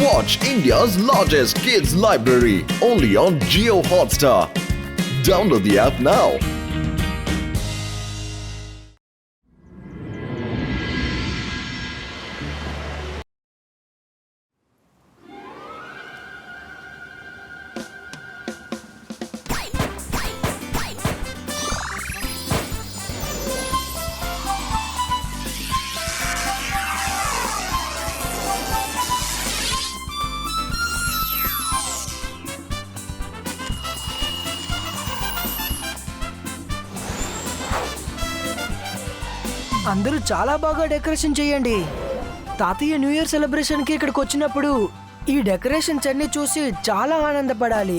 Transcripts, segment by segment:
Watch India's largest kids library only on Jio Hotstar. Download the app now. అందరూ చాలా బాగా decoration చేయండి. తాతయ్య న్యూ ఇయర్ సెలబ్రేషన్ కి ఇక్కడికి వచ్చినప్పుడు ఈ డెకరేషన్స్ అన్ని చూసి చాలా ఆనందపడాలి.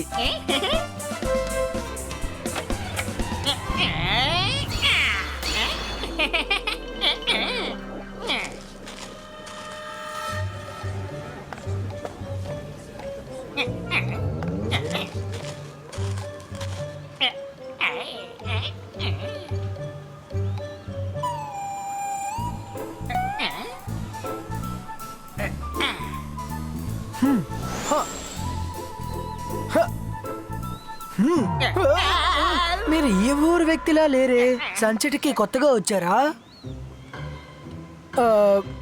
మీరు ఈ ఊరు వ్యక్తిలా లేరే, సన్సెట్కి కొత్తగా వచ్చారా?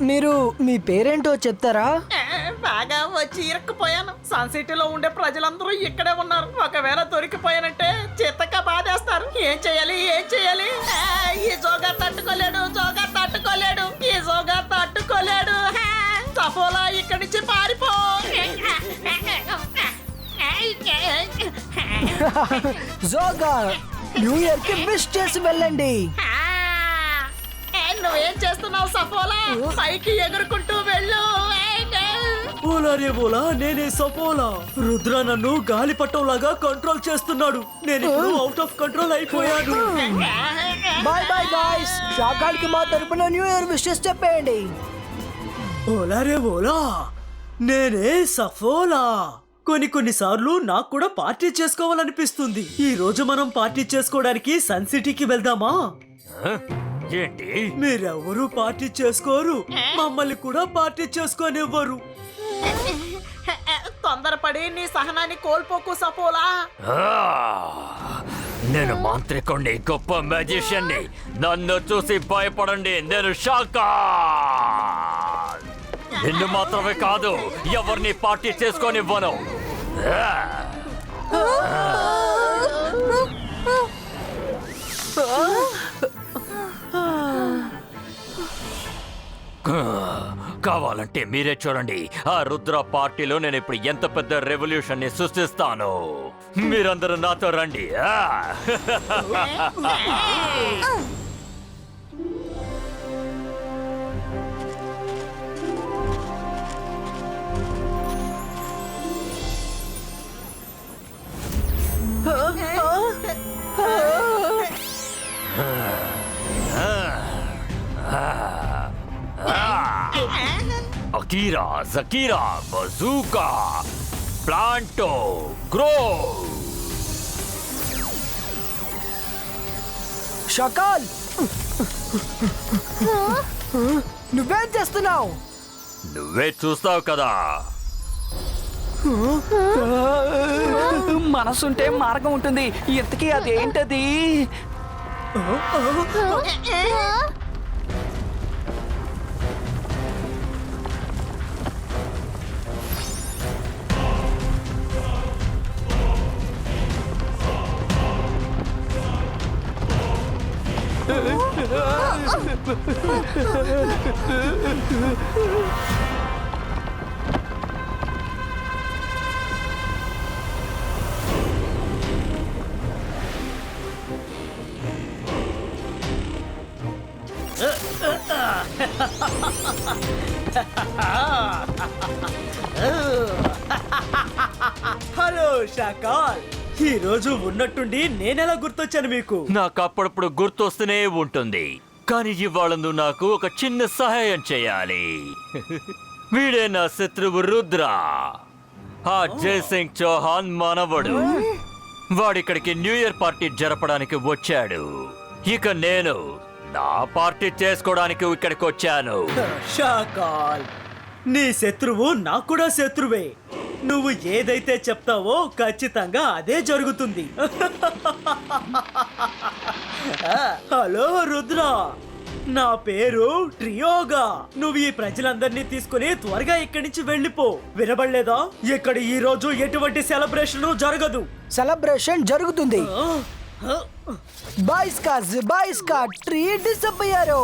మీరు మీ పేరేంటో చెప్తారా? బాగా వచ్చి ఇరుక్కుపోయాను. సన్సిటీ లో ఉండే ప్రజలందరూ ఇక్కడే ఉన్నారు. ఒకవేళ దొరికిపోయానంటే చిత్తగా బాధేస్తారు. ఏం చేయాలి ఈ జోగా తట్టుకోలేడు ఈ జోగా తట్టుకోలేడు. సఫోలా ఇక్కడి నుంచి పారిపో. జోగా న్యూ ఇయర్ కి విష్ చేసి వెళ్ళండి. నువ్వేం చేస్తున్నావు సఫోలా? పైకి ఎగురుకుంటూ వెళ్ళు. ఓలారే ఓలా, నేనే సపోలా. రుద్ర నన్ను గాలిపటంలాగా కంట్రోల్ చేస్తున్నాడు. నేను ఇప్పుడు అవుట్ ఆఫ్ కంట్రోల్ అయిపోయాను. బాయ్ బాయ్ గాయ్స్, షాకాల్కి మా తరపున న్యూ ఇయర్ విషెస్ చెప్పేయండి. ఓలారే ఓలా, నేనే సఫోలా. కొన్నిసార్లు నాకు కూడా పార్టీ చేసుకోవాలనిపిస్తుంది. ఈ రోజు మనం పార్టీ చేసుకోవడానికి సన్ సిటీకి వెళ్దామా? ఏంటి? మీరెవరూ పార్టీ చేసుకోరు, మమ్మల్ని కూడా పార్టీ చేసుకోనివ్వరు. తొందరపడి నీ సహనాన్ని కోల్పోకు సఫోలా. నేను మాంత్రికుణ్ణి, గొప్ప మ్యాజిషియన్ని. నన్ను చూసి భయపడండి, నేను షాకా. నిన్ను మాత్రమే కాదు, ఎవరిని పార్టీ చేసుకొనివ్వను. కావాలంటే మీరే చూడండి. ఆ రుద్ర పార్టీలో నేను ఇప్పుడు ఎంత పెద్ద రెవల్యూషన్ ని సృష్టిస్తాను. మీరందరూ నాతో రండి. Akira, జకీరా, bazooka, ప్లాంటో, grow. షకాల్, నువ్వేం చేస్తున్నావు? నువ్వే చూస్తావు కదా. మనసుంటే మార్గం ఉంటుంది. ఇంతకీ అదేంటది? హలో షాకాల్, ఈ రోజు ఉన్నట్టుండి నేనెలా గుర్తొచ్చాను మీకు? నాకు అప్పుడప్పుడు గుర్తొస్తూనే ఉంటుంది. కానీ ఇవాళ నువ్వు నాకు ఒక చిన్న సహాయం చేయాలి. వీడే నా శత్రువు రుద్ర, ఆ జయసింగ్ చౌహాన్ మనవడు. వాడిక్కడికి న్యూ ఇయర్ పార్టీ జరపడానికి వచ్చాడు. ఇక నేను నా పార్టీ చేసుకోవడానికి ఇక్కడికి వచ్చాను. షాకాల్, నీ శత్రువు నాకు కూడా శత్రువే. నువ్వు ఏదైతే చెప్తావో ఖచ్చితంగా అదే జరుగుతుంది. హలో రుద్ర, నా పేరు ట్రియోగా. నువ్వు ఈ ప్రజలందరినీ తీసుకుని త్వరగా ఇక్కడి నుంచి వెళ్ళిపో. వినబడలేదా? ఇక్కడ ఈ రోజు ఎటువంటి సెలబ్రేషన్ జరగదు. సెలబ్రేషన్ జరుగుతుంది. బాయ్స్ కా ట్రీ డిసపియర్.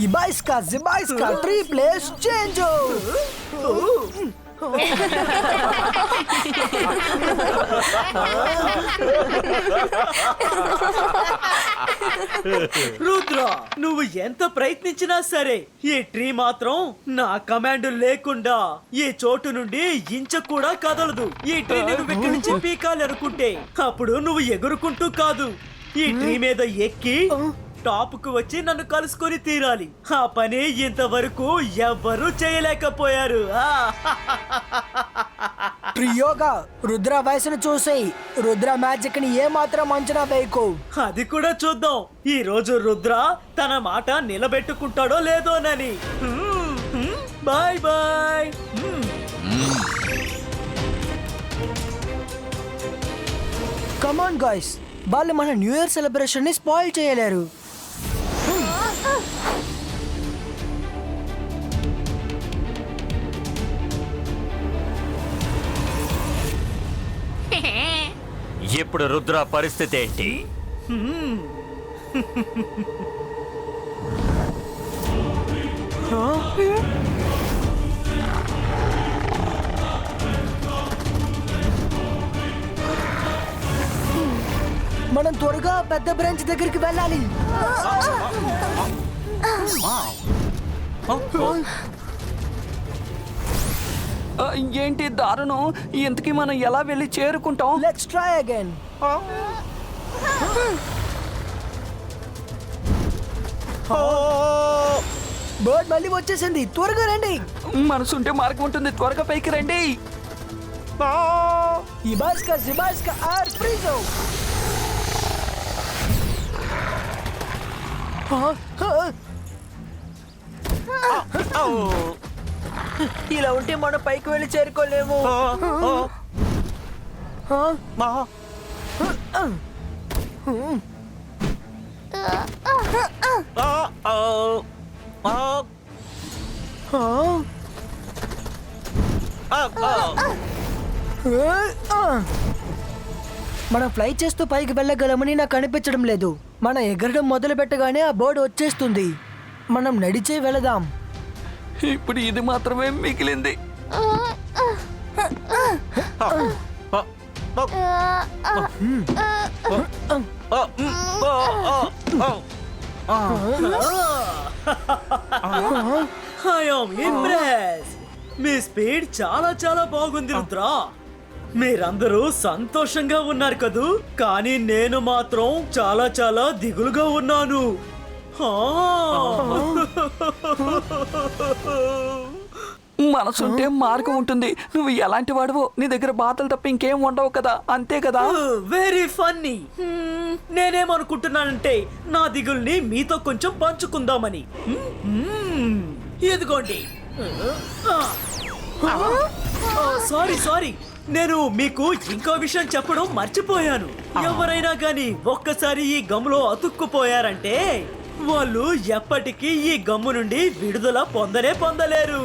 ఈ బాయ్స్ కా ట్రీ ప్లేస్ చేంజ్. రుద్ర, నువ్వు ఎంత ప్రయత్నించినా సరే ఈ ట్రీ మాత్రం నా కమాండ్ లేకుండా ఈ చోటు నుండి ఇంచ కూడా కదలదు. ఈ ట్రీ నువ్వు ఇక్కడి నుంచి పీకాలి అనుకుంటే అప్పుడు నువ్వు ఎగురుకుంటూ కాదు, ఈ ట్రీ మీద ఎక్కి టాప్ కు వచ్చి నన్ను కలుసుకొని తీరాలి. ఆ పని ఇంతవరకు ఎవ్వరూ చేయలేకపోయారు. ట్రియోగా, రుద్ర వయసును చూసి రుద్ర మ్యాజిక్ ని ఏ మాత్రం అంచనా వేయకు. అది కూడా చూద్దాం ఈ రోజు రుద్ర తన మాట నిలబెట్టుకుంటాడో లేదోనని. Bye bye. కమాన్ గాయ్స్, వాళ్ళు మన న్యూ ఇయర్ సెలబ్రేషన్ ని స్పాయిల్ చేయలేరు. ఇప్పుడు రుద్ర పరిస్థితి ఏంటి? మనం త్వరగా పెద్ద బ్రాంచ్ దగ్గరికి వెళ్ళాలి. ఏంటి దారుణం? ఇంతకీ మనం ఎలా వెళ్ళి చేరుకుంటాం? Let's try again. బర్డ్ మళ్ళీ వచ్చేసింది, త్వరగా రండి. మనసుంటే మార్గం ఉంటుంది, త్వరగా పైకి రండి. ఈ బాస్కా ఆర్ ఫ్రీజో. ఇలా ఉంటే మనం పైకి వెళ్ళి చేరుకోలేము. మనం ఫ్లై చేస్తూ పైకి వెళ్ళగలమని నాకు అనిపించడం లేదు. మనం ఎగరడం మొదలు పెట్టగానే ఆ బోర్డు వచ్చేస్తుంది. మనం నడిచే వెళదాం. ఇప్పుడు ఇది మాత్రమే మిగిలింది. I am impressed. Me speed చాలా బాగుంది రుద్ర. మీరందరూ సంతోషంగా ఉన్నారు కదూ, కానీ నేను మాత్రం చాలా దిగులుగా ఉన్నాను. మనసుంటే మార్గం ఉంటుంది. నువ్వు ఎలాంటి వాడువో, నీ దగ్గర బాధలు తప్ప ఇంకేం ఉండవు కదా, అంతే కదా? Very funny. నేనేమనుకుంటున్నానంటే నా దిగుల్ని మీతో కొంచెం పంచుకుందామని. ఎదుగోండి. సారీ, నేను మీకు ఇంకో విషయం చెప్పడం మర్చిపోయాను. ఎవరైనా గాని ఒక్కసారి ఈ గమ్ములో అతుక్కుపోయారంటే వాళ్ళు ఎప్పటికీ ఈ గమ్ము నుండి విడుదల పొందలేరు.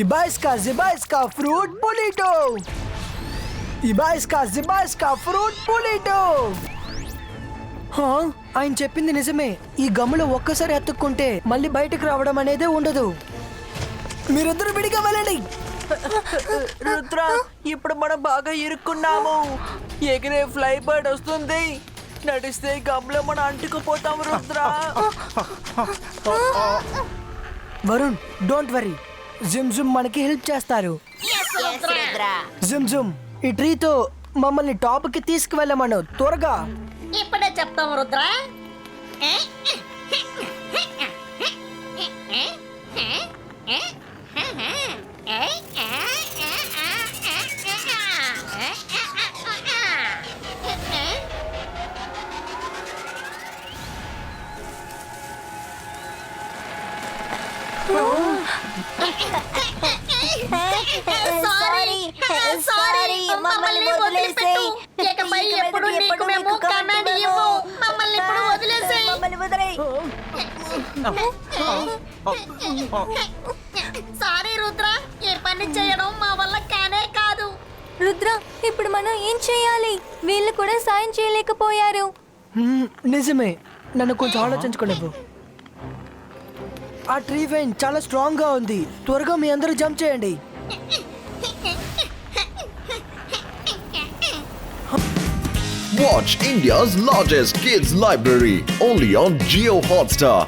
ఇబాయిస్కా ఫ్రూట్ పొలిటో. ఆయన చెప్పింది నిజమే. ఈ గమ్ములో ఒక్కసారి అతుక్కుంటే మళ్ళీ బయటకు రావడం అనేదే ఉండదు. మీరిద్దరు విడిగా వెళ్ళండి. రుద్ర, ఇప్పుడు మనం బాగా ఇరుక్కున్నాము. ఎగిరే ఫ్లై బర్డ్ వస్తుంది. నడిస్తే గమ్లో మనం అంటుకుపోతాం రుద్ర. Varun, don't worry. జుమ్ మనకి హెల్ప్ చేస్తారు. జుమ్ ఈ ట్రీతో మమ్మల్ని టాప్ కి తీసుకువెళ్ళమను త్వరగా. ఇప్పుడే చెప్తాం రుద్ర. సారీ సారీ మమ్మల్ని వదిలిపెట్టు. ఇకపై ఎప్పుడు నీకు మేము కమాండ్ ఇవ్వు. మమ్మల్ని ఇప్పుడు వదిలేసేయ్. సారీ రుద్ర, ఈ పని చేయడం మా వల్ల కానే కాదు. రుద్ర, ఇప్పుడు మనం ఏం చేయాలి? వీళ్ళు కూడా సాయం చేయలేకపోయారు. నిజమే, నన్ను కొంచెం ఆలోచించుకోలేవు. ఆ ట్రీ వెయిన్ చాలా స్ట్రాంగ్ గా ఉంది. త్వరగా మీ అందరూ జంప్ చేయండి. Watch India's largest kids library only on Geo Hotstar.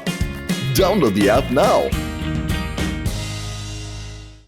Download the app now.